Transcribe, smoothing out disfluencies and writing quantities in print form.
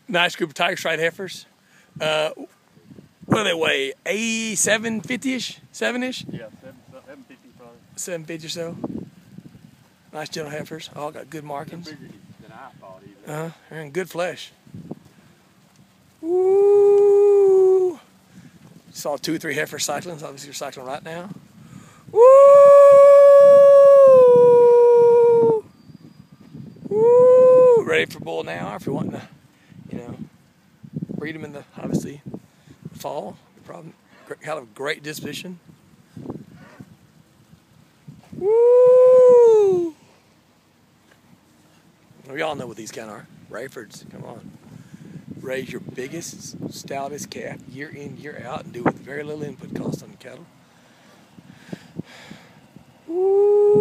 Nice group of tiger stripe heifers. What do they weigh? 750-ish? 7-ish? Yeah, 750 probably. 750 or so. Nice gentle heifers. All got good markings. They're bigger than I thought even. They're in good flesh. Woo! Saw 2 or 3 heifers cycling. So obviously you're cycling right now. Woo! Woo! Ready for bull now if you're wanting to, breed them in the, obviously, the fall. Probably have a great disposition. Woo! We all know what these kind are. Rayfords, come on. Raise your biggest, stoutest calf year in, year out, and do it with very little input cost on the cattle. Woo!